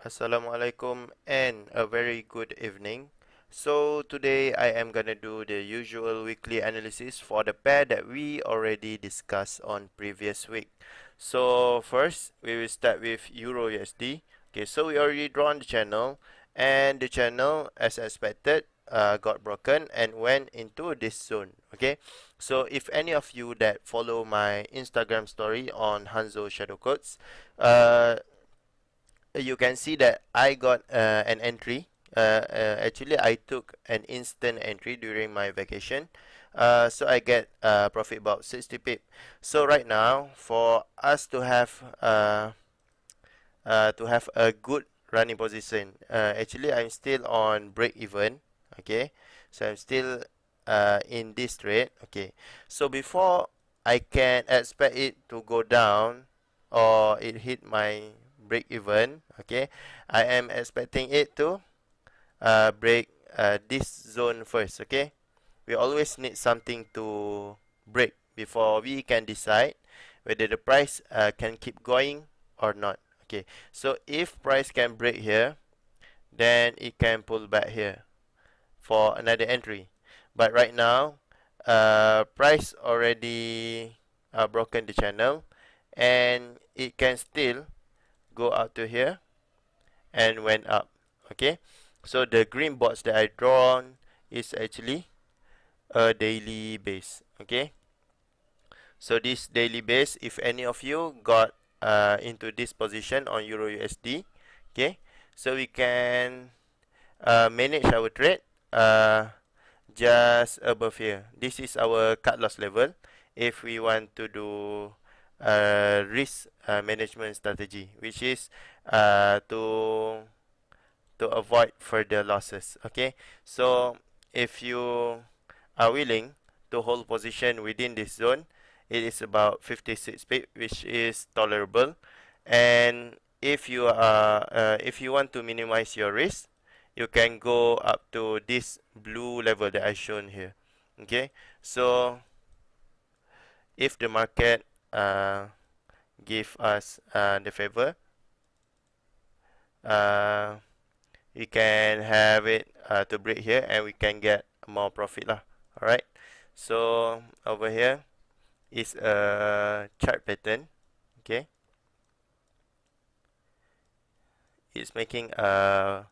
Assalamualaikum and a very good evening. So today I am gonna do the usual weekly analysis for the pair that we already discussed on previous week. So first we will start with Euro USD. Okay, so we already drawn the channel, and the channel as expected got broken and went into this zone. Okay, so if any of you that follow my Instagram story on Hanzo Shadowcodes, you can see that I got an entry. Actually, I took an instant entry during my vacation. So I get profit about 60 pip. So right now, for us to have a good running position, actually I'm still on break even. Okay, so I'm still in this trade. Okay, so before I can expect it to go down or it hit my break even, okay, I am expecting it to break this zone first. Okay, we always need something to break before we can decide whether the price can keep going or not. Okay, so if price can break here, then it can pull back here for another entry. But right now, price already broken the channel, and it can still go up to here and went up. Okay, so the green box that I drawn is actually a daily base. Okay, so this daily base, if any of you got into this position on Euro USD, okay, so we can manage our trade just above here. This is our cut loss level if we want to do risk management strategy, which is to avoid further losses. Okay, so if you are willing to hold position within this zone, it is about 56 pip, which is tolerable. And if you want to minimize your risk, you can go up to this blue level that I shown here. Okay, so if the market give us the favor, uh, we can have it to break here and we can get more profit lah. Alright, so over here is a chart pattern. Okay, it's making a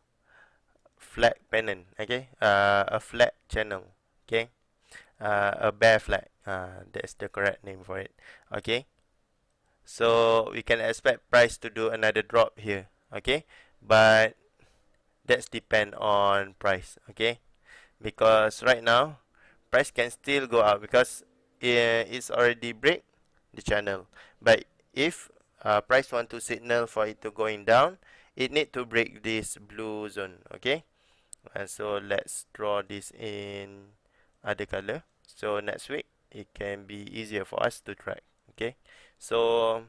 flat pennant. Okay, a flat channel. Okay, a bear flag. That's the correct name for it. Okay, so we can expect price to do another drop here. Okay, but that's depend on price. Okay, because right now price can still go up because it's already break the channel. But if price want to signal for it to going down, it need to break this blue zone. Okay, so let's draw this in other color, so next week it can be easier for us to track. Okay, so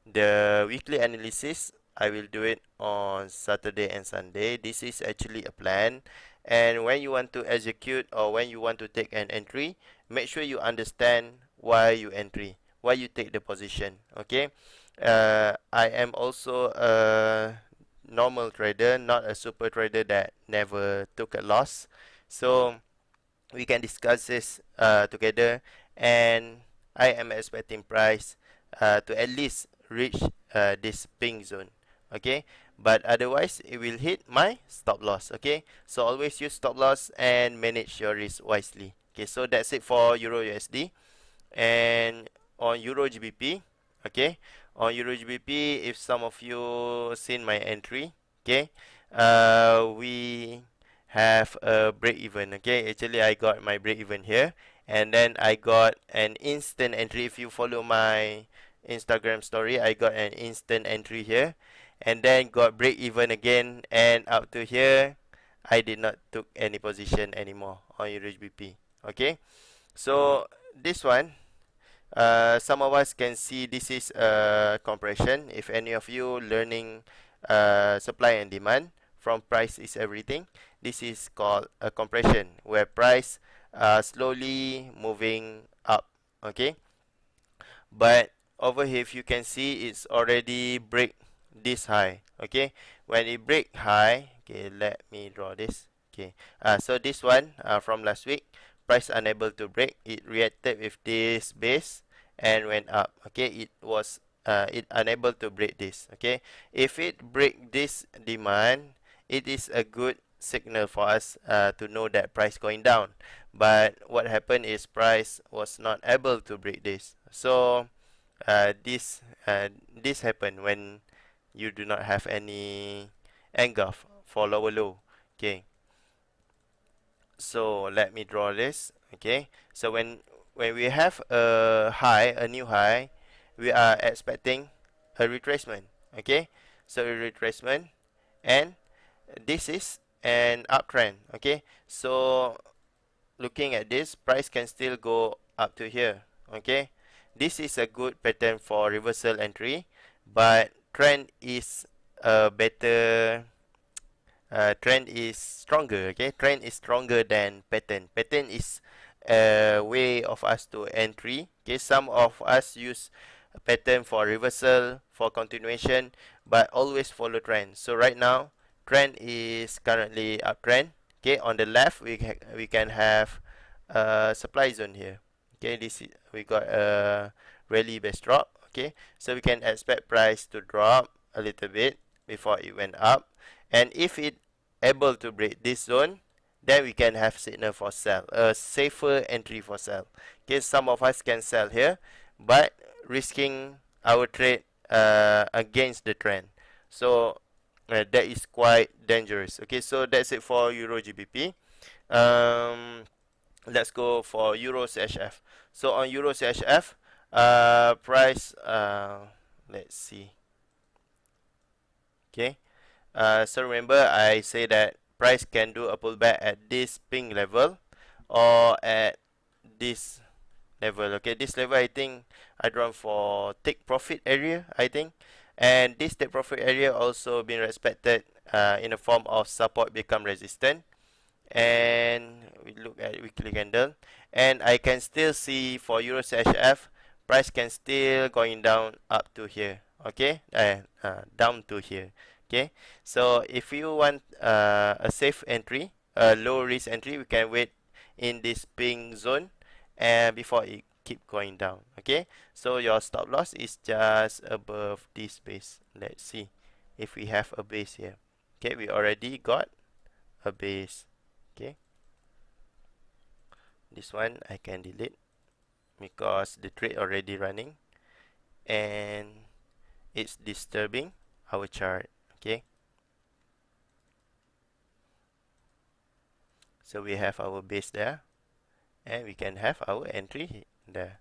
the weekly analysis I will do it on Saturday and Sunday. This is actually a plan, and when you want to execute or when you want to take an entry, make sure you understand why you entry, why you take the position. Okay, I am also a normal trader, not a super trader that never took a loss. So we can discuss this together, and I am expecting price to at least reach this pink zone. Okay, but otherwise it will hit my stop loss. Okay, so always use stop loss and manage your risk wisely. Okay, so that's it for Euro USD. And on Euro GBP, okay, on Euro GBP, if some of you seen my entry, okay, we have a break even. Okay, actually I got my break even here, and then I got an instant entry. If you follow my Instagram story, I got an instant entry here, and then got break even again, and up to here I did not took any position anymore on Euro GBP. Okay, so this one, some of us can see this is a compression. If any of you learning supply and demand from price is everything, this is called a compression where price slowly moving up. Okay, but over here if you can see it's already break this high. Okay, when it break high, okay, let me draw this. Okay, so this one from last week, price unable to break, it reacted with this base and went up. Okay, it unable to break this. Okay, if it break this demand, it is a good signal for us to know that price going down. But what happened is price was not able to break this. So this happen when you do not have any engulf for lower low. Okay, so let me draw this. Okay, so when we have a new high, we are expecting a retracement. Okay, so a retracement, and this is an uptrend. Okay, so looking at this, price can still go up to here. Okay, this is a good pattern for reversal entry, but trend is a better trend is stronger. Okay, trend is stronger than pattern. Pattern is a way of us to entry. Okay, some of us use a pattern for reversal, for continuation, but always follow trend. So right now trend is currently uptrend. Okay, on the left we can have a supply zone here. Okay, this is, we got a rally base drop. Okay, so we can expect price to drop a little bit before it went up, and if it able to break this zone, then we can have signal for sell, a safer entry for sell. Okay, some of us can sell here, but risking our trade against the trend. So that is quite dangerous. Okay, so that's it for Euro GBP. Let's go for Euro CHF. So on Euro CHF, price, let's see. Okay, so remember I say that price can do a pullback at this pink level or at this level. Okay, this level I think I drawn for take profit area, I think, and this take profit area also been respected in the form of support become resistant. And we look at weekly candle, and I can still see for Euro CHF price can still going down up to here. Okay, down to here. Okay, so if you want a safe entry, a low risk entry, we can wait in this pink zone and before it keep going down. Okay, so your stop loss is just above this base. Let's see if we have a base here. Okay, we already got a base. Okay, this one I can delete because the trade already running and it's disturbing our chart. Okay, so we have our base there and we can have our entry there.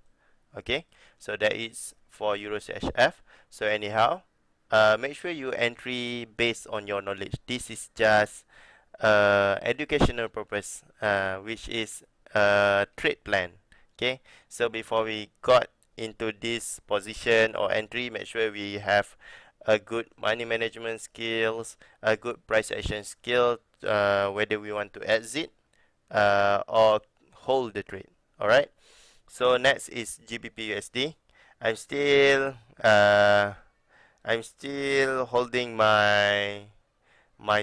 Okay, so that is for Euro CHF. So anyhow, make sure you entry based on your knowledge. This is just educational purpose, which is a trade plan. Okay, so before we got into this position or entry, make sure we have a good money management skills, a good price action skill, whether we want to exit or hold the trade. All right, so next is GBP USD. I'm still uh, I'm still holding my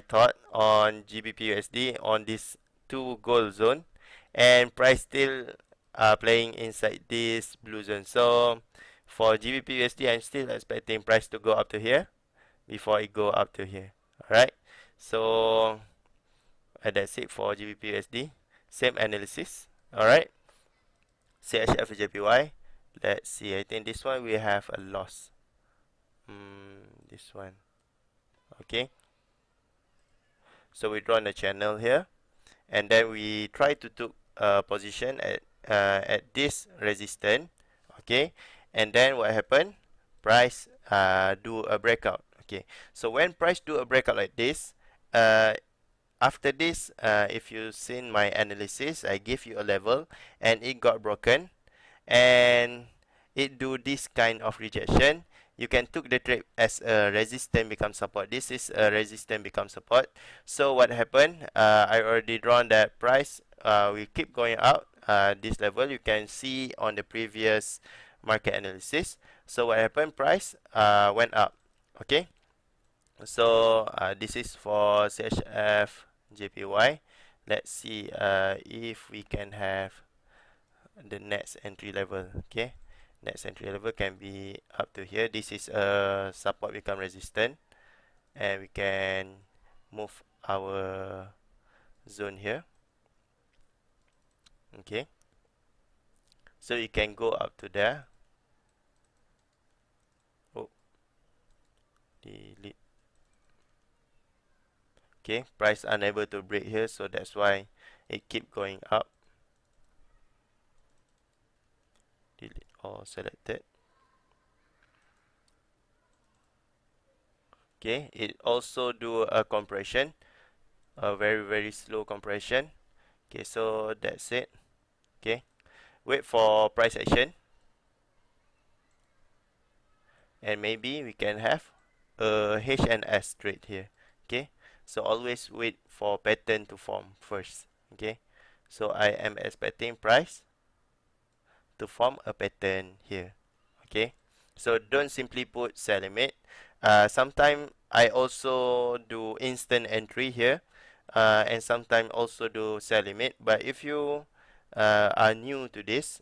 thought on GBP USD on this 2 gold zone, and price still playing inside this blue zone. So for GBP USD, I'm still expecting price to go up to here before it go up to here. Alright, so that's it for GBP USD. Same analysis. Alright, CHF JPY. Let's see, I think this one we have a loss. This one. Okay, so we draw the channel here, and then we try to took a position at this resistance. Okay, and then what happened? Price do a breakout. Okay, so when price do a breakout like this, after this, if you seen my analysis, I give you a level and it got broken and it do this kind of rejection. You can took the trade as a resistance become support. This is a resistance become support. So what happened? I already drawn that price. We keep going out this level. You can see on the previous market analysis. So what happened? Price went up. Okay. So this is for CHF JPY. Let's see if we can have the next entry level. Okay, next entry level can be up to here. This is a support become resistant, and we can move our zone here. Okay, so you can go up to there. Oh, delete. Okay, price unable to break here, so that's why it keep going up. Delete all selected. Okay, it also do a compression, a very slow compression. Okay, so that's it. Okay, wait for price action, and maybe we can have a HNS trade here. Okay, so always wait for pattern to form first. Okay, so I am expecting price to form a pattern here. Okay, so don't simply put sell limit. Sometimes I also do instant entry here, and sometimes also do sell limit. But if you are new to this,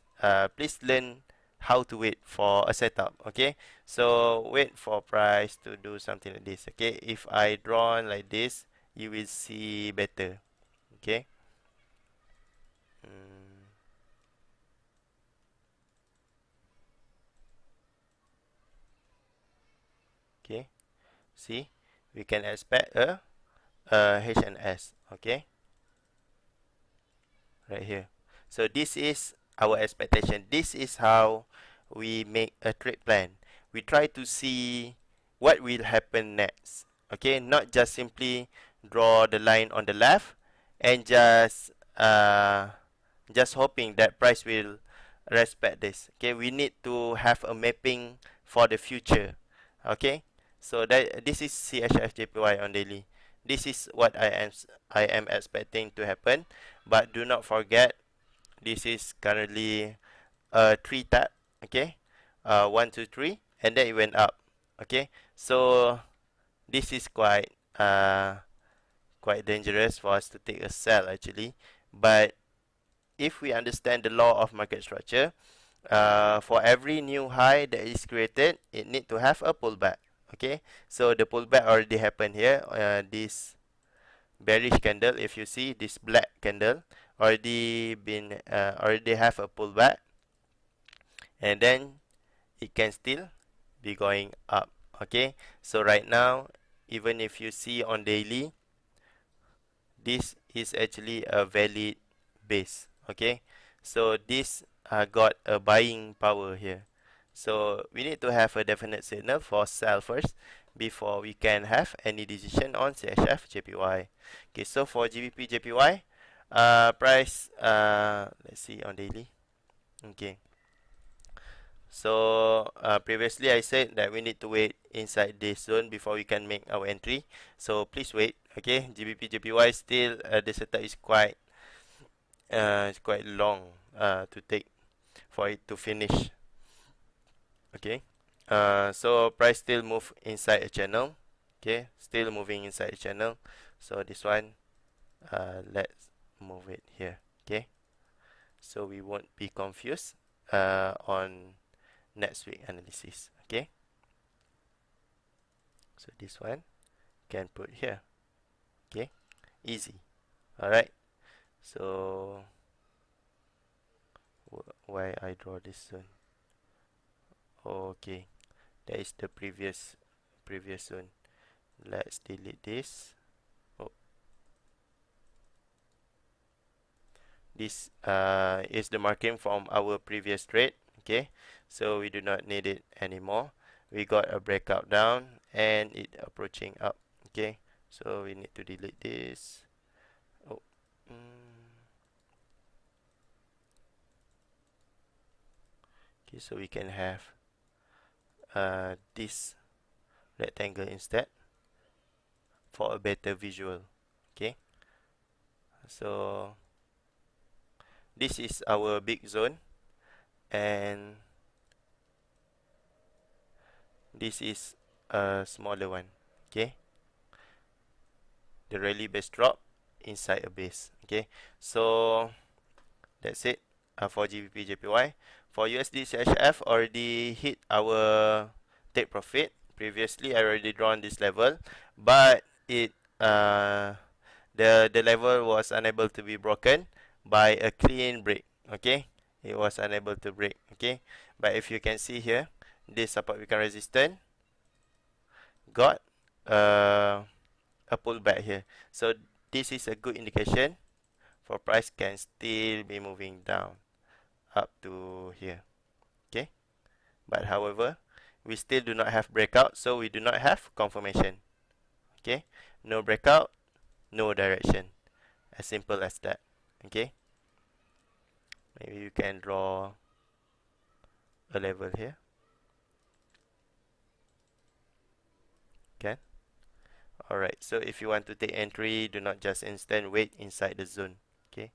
please learn how to wait for a setup. Okay, so wait for price to do something like this. Okay, if I draw like this, you will see better. Okay. Mm, okay. See, we can expect a HNS. Okay, right here. So this is our expectation. This is how we make a trade plan. We try to see what will happen next. Okay, not just simply draw the line on the left and just hoping that price will respect this. Okay, we need to have a mapping for the future. Okay, so that this is CHFJPY on daily. This is what I am expecting to happen, but do not forget this is currently a 3 tap. Okay, 1 2 3, and then it went up. Okay, so this is quite dangerous for us to take a sell actually, but if we understand the law of market structure, for every new high that is created, it need to have a pullback. Okay, so the pullback already happened here. This bearish candle, if you see this black candle already have a pullback, and then it can still be going up. Okay, so right now, even if you see on daily, this is actually a valid base. Okay, so this got a buying power here, so we need to have a definite signal for sell first before we can have any decision on CHF JPY. Okay, so for GBP JPY, price, let's see on daily. Okay, so previously I said that we need to wait inside this zone before we can make our entry, so please wait. Okay, GBP JPY still the setup is quite long to take for it to finish. Okay, so price still move inside a channel. Okay, still moving inside a channel, so this one, let's move it here. Okay, so we won't be confused on next week analysis. Okay, so this one can put here. Okay, easy. All right, so why I draw this zone? Okay, that is the previous zone. Let's delete this. Oh, this is the marking from our previous trade. Okay, so we do not need it anymore. We got a breakout down and it approaching up. Okay, so we need to delete this. Oh, okay, so we can have this rectangle instead for a better visual. Okay, so this is our big zone, and this is a smaller one. Okay, the rally base drop inside a base. Okay, so that's it for GBP JPY. For USD CHF, already hit our take profit. Previously I already drawn this level, but it the level was unable to be broken by a clean break. Okay, it was unable to break. Okay, but if you can see here, this support weaken resistance got a pullback here. So this is a good indication for price can still be moving down up to here. Okay, but however, we still do not have breakout, so we do not have confirmation. Okay, no breakout, no direction, as simple as that. Okay, maybe you can draw a level here. Okay, alright, so if you want to take entry, do not just instant wait inside the zone. Okay,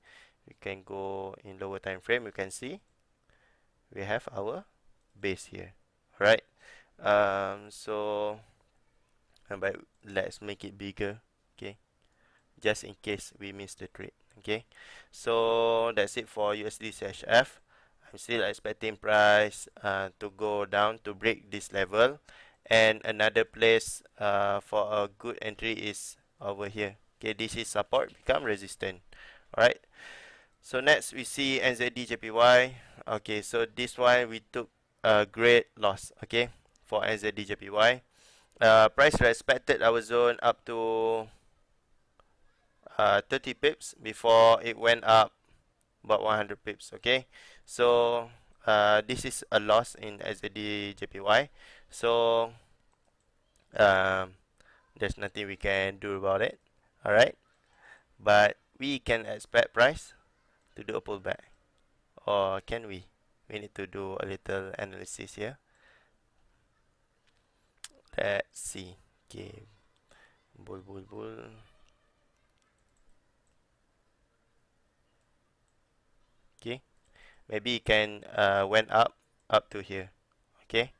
you can go in lower time frame. You can see we have our base here. Alright, but let's make it bigger. Okay, just in case we miss the trade. Okay, so that's it for USD CHF. I'm still expecting price to go down to break this level, and another place for a good entry is over here. Okay, this is support become resistant. Alright, so next we see NZD JPY. Okay, so this one we took a great loss. Okay, for NZD JPY, price respected our zone up to 30 pips before it went up about 100 pips. Okay, so this is a loss in NZD JPY. So there's nothing we can do about it. Alright, but we can expect price to do a pullback, or can we? We need to do a little analysis here. Let's see. Okay, bull. Okay, maybe it can went up to here. Okay,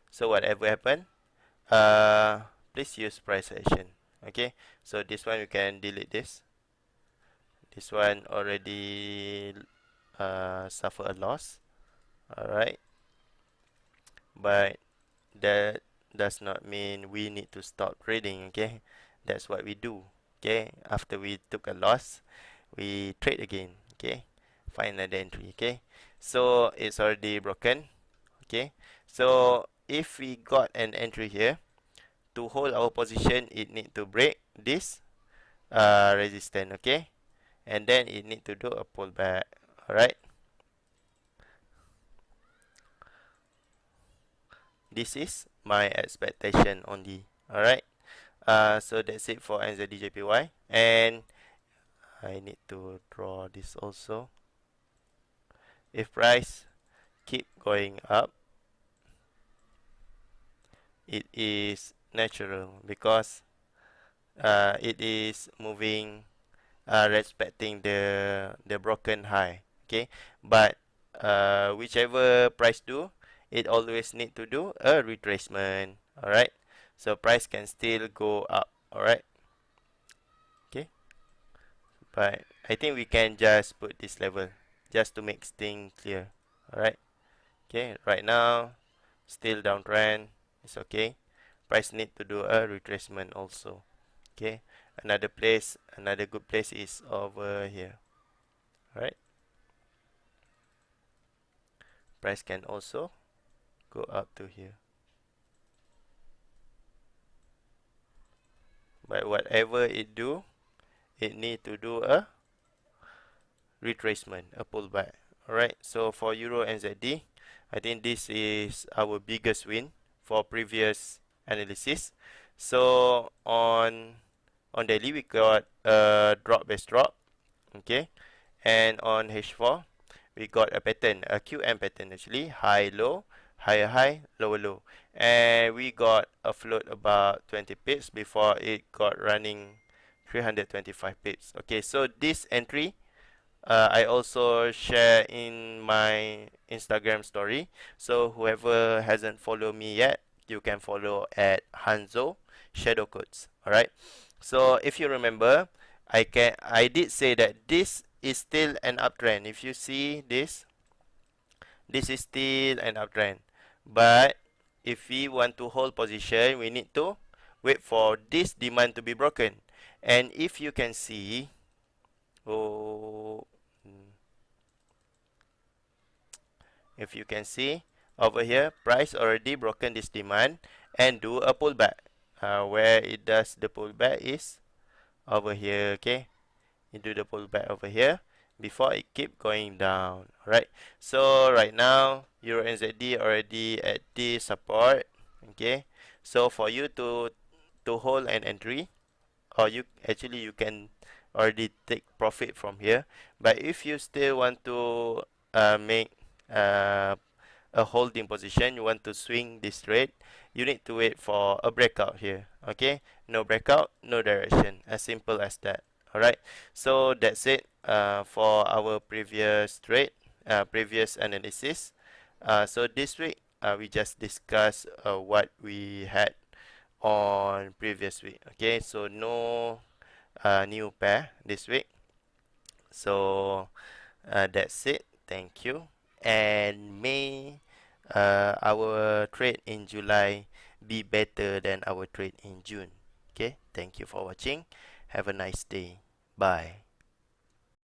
so whatever happened, please use price action. Okay, so this one you can delete this. This one already suffer a loss. Alright, but that does not mean we need to stop trading. Okay, that's what we do. Okay, after we took a loss, we trade again. Okay, find another entry. Okay, so it's already broken. Okay, so if we got an entry here, to hold our position, it need to break this resistance. Okay, and then it need to do a pullback. Alright, this is my expectation only. Alright, so that's it for NZD/JPY, and I need to draw this also. If price keep going up, it is natural because it is moving respecting the broken high. Okay, but whichever price do, it always need to do a retracement. Alright, so price can still go up. Alright, okay, but I think we can just put this level just to make things clear. Alright, okay, right now still downtrend. It's okay, price need to do a retracement also. Okay, another good place is over here. Alright, price can also go up to here, but whatever it do, it need to do a retracement, a pullback. Alright, so for Euro NZD, I think this is our biggest win for previous analysis. So on daily we got a drop base drop. Okay, and on H4 we got a pattern, a QM pattern actually, high low, higher high, lower low, and we got a float about 20 pips before it got running 325 pips. Okay, so this entry I also share in my Instagram story, so whoever hasn't followed me yet you can follow at Hanzo Shadowcodes. Alright. So if you remember, I did say that this is still an uptrend. If you see this, this is still an uptrend. But if we want to hold position, we need to wait for this demand to be broken. And if you can see, oh, if you can see over here, price already broken this demand and do a pullback. Where it does the pullback is over here. Okay, you do the pullback over here before it keep going down. Right. So right now Euro NZD already at this support. Okay. So for you to hold an entry, or you can already take profit from here. But if you still want to make uh, a holding position, you want to swing this trade, you need to wait for a breakout here. Okay, no breakout, no direction, as simple as that. Alright, so that's it for our previous trade, previous analysis. So this week we just discussed what we had on previous week. Okay, so no new pair this week. So that's it. Thank you. And may our trade in July be better than our trade in June. Okay, thank you for watching. Have a nice day. Bye.